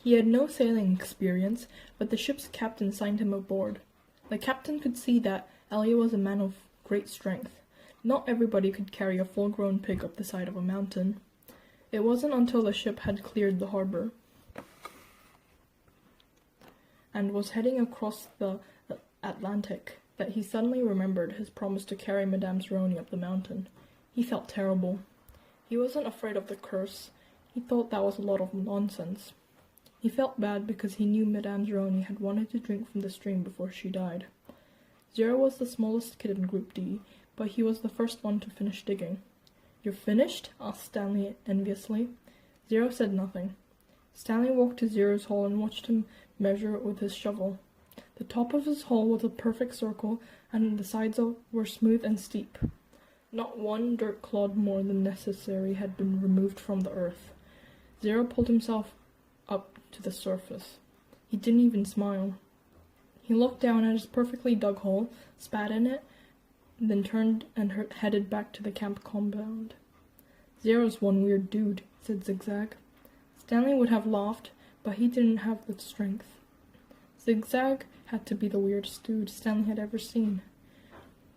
He had no sailing experience, but the ship's captain signed him aboard. The captain could see that Elia was a man of great strength. Not everybody could carry a full-grown pig up the side of a mountain. It wasn't until the ship had cleared the harbor and was heading across the Atlantic that he suddenly remembered his promise to carry Madame Zeroni up the mountain. He felt terrible. He wasn't afraid of the curse. He thought that was a lot of nonsense. He felt bad because he knew Madame Zeroni had wanted to drink from the stream before she died. Zero was the smallest kid in Group D, but he was the first one to finish digging. "You're finished?" asked Stanley enviously. Zero said nothing. Stanley walked to Zero's hole and watched him measure it with his shovel. The top of his hole was a perfect circle, and the sides were smooth and steep. Not one dirt clod more than necessary had been removed from the earth. Zero pulled himself up to the surface. He didn't even smile. He looked down at his perfectly dug hole, spat in it, then turned and headed back to the camp compound. "Zero's one weird dude," said Zigzag. Stanley would have laughed, but he didn't have the strength. Zigzag had to be the weirdest dude Stanley had ever seen.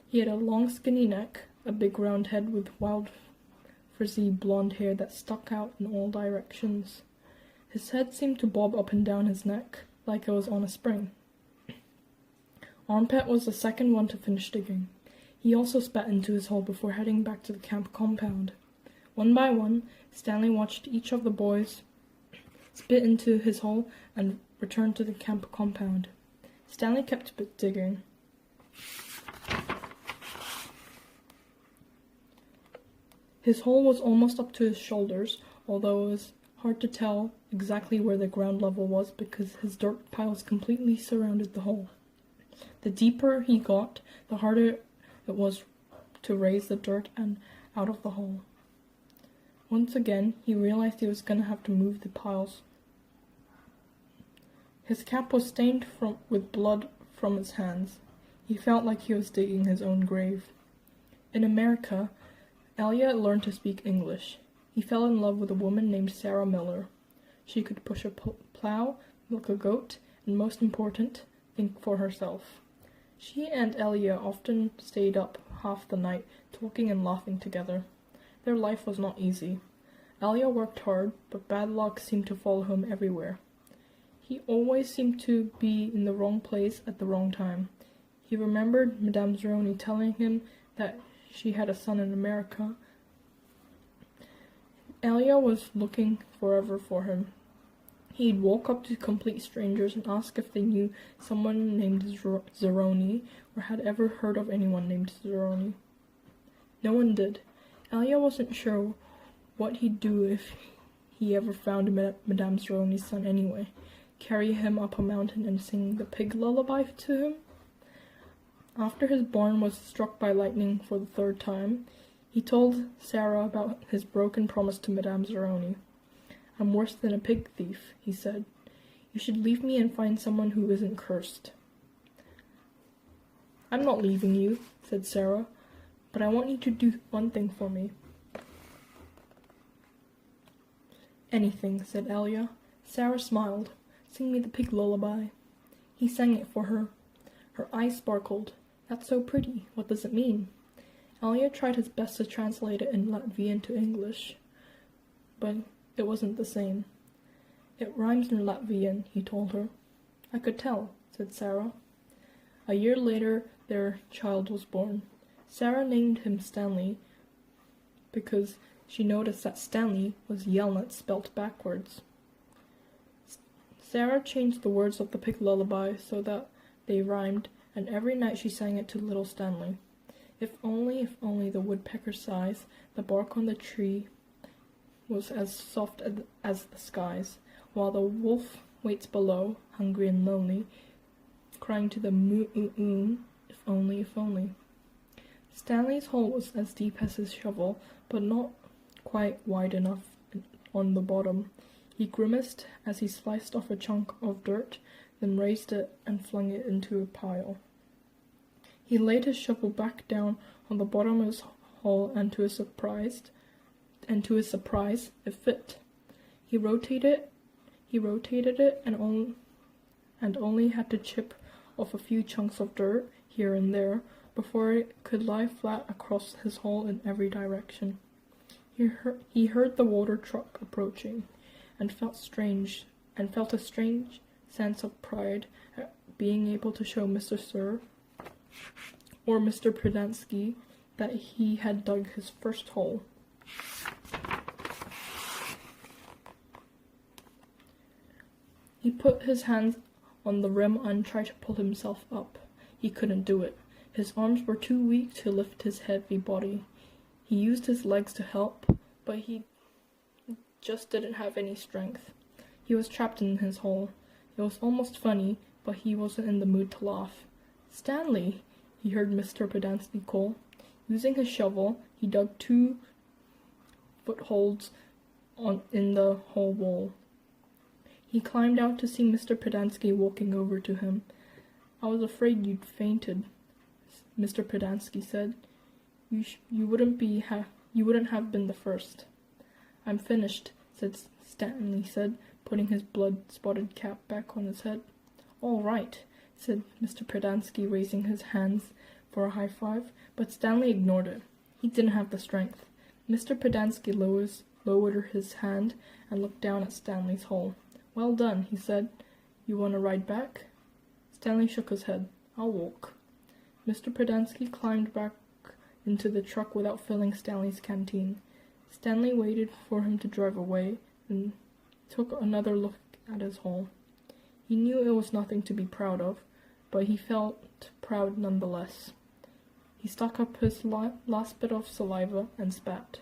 He had a long skinny neck, a big round head with wild frizzy blonde hair that stuck out in all directions. His head seemed to bob up and down his neck, like it was on a spring. Armpit was the second one to finish digging. He also spat into his hole before heading back to the camp compound. One by one, Stanley watched each of the boys spit into his hole and return to the camp compound. Stanley kept digging. His hole was almost up to his shoulders, although it was hard to tell exactly where the ground level was because his dirt piles completely surrounded the hole. The deeper he got, the harder it was to raise the dirt and out of the hole. Once again, he realized he was going to have to move the piles. His cap was stained with blood from his hands. He felt like he was digging his own grave. In America, Elia learned to speak English. He fell in love with a woman named Sarah Miller. She could push a plow, milk a goat, and most important, think for herself. She and Elia often stayed up half the night, talking and laughing together. Their life was not easy. Elia worked hard, but bad luck seemed to follow him everywhere. He always seemed to be in the wrong place at the wrong time. He remembered Madame Zeroni telling him that she had a son in America. Elia was looking forever for him. He'd walk up to complete strangers and ask if they knew someone named Zeroni or had ever heard of anyone named Zeroni. No one did. Elia wasn't sure what he'd do if he ever found Madame Zeroni's son anyway. Carry him up a mountain and sing the pig lullaby to him? After his barn was struck by lightning for the third time, he told Sarah about his broken promise to Madame Zeroni. "I'm worse than a pig thief," he said. "You should leave me and find someone who isn't cursed." "I'm not leaving you," said Sarah, "but I want you to do one thing for me." "Anything," said Elia. Sarah smiled. "Sing me the pig lullaby." He sang it for her. Her eyes sparkled. "That's so pretty. What does it mean?" Elia tried his best to translate it in Latvian to English, but it wasn't the same. "It rhymes in Latvian," he told her. "I could tell," said Sarah. A year later, their child was born. Sarah named him Stanley because she noticed that Stanley was Yelnats spelt backwards. Sarah changed the words of the pig lullaby so that they rhymed, and every night she sang it to little Stanley. If only the woodpecker's sighs, the bark on the tree was as soft as the skies, while the wolf waits below, hungry and lonely, crying to the moo-oo-oo, if only, if only. Stanley's hole was as deep as his shovel, but not quite wide enough on the bottom. He grimaced as he sliced off a chunk of dirt, then raised it and flung it into a pile. He laid his shovel back down on the bottom of his hole, and to his surprise, it fit. He rotated He rotated it and only had to chip off a few chunks of dirt here and there before it could lie flat across his hole in every direction. He heard the water truck approaching and felt a strange sense of pride at being able to show Mr. Sir or Mr. Prudensky that he had dug his first hole. He put his hands on the rim and tried to pull himself up. He couldn't do it. His arms were too weak to lift his heavy body. He used his legs to help, but he just didn't have any strength. He was trapped in his hole. It was almost funny, but he wasn't in the mood to laugh. "Stanley!" he heard Mr. Pedansky call. Using his shovel, he dug 2 footholds in the hole wall. He climbed out to see Mr. Pedansky walking over to him. "I was afraid you'd fainted," Mr. Pedansky said. You wouldn't have been the first." "I'm finished," Stanley said, putting his blood-spotted cap back on his head. "All right," said Mr. Pedansky, raising his hands for a high five, but Stanley ignored it. He didn't have the strength. Mr. Pedansky lowered his hand and looked down at Stanley's hole. "Well done," he said. "You want to ride back?" Stanley shook his head. "I'll walk." Mr. Pedansky climbed back into the truck without filling Stanley's canteen. Stanley waited for him to drive away and took another look at his hole. He knew it was nothing to be proud of, but he felt proud nonetheless. He stuck up his last bit of saliva and spat.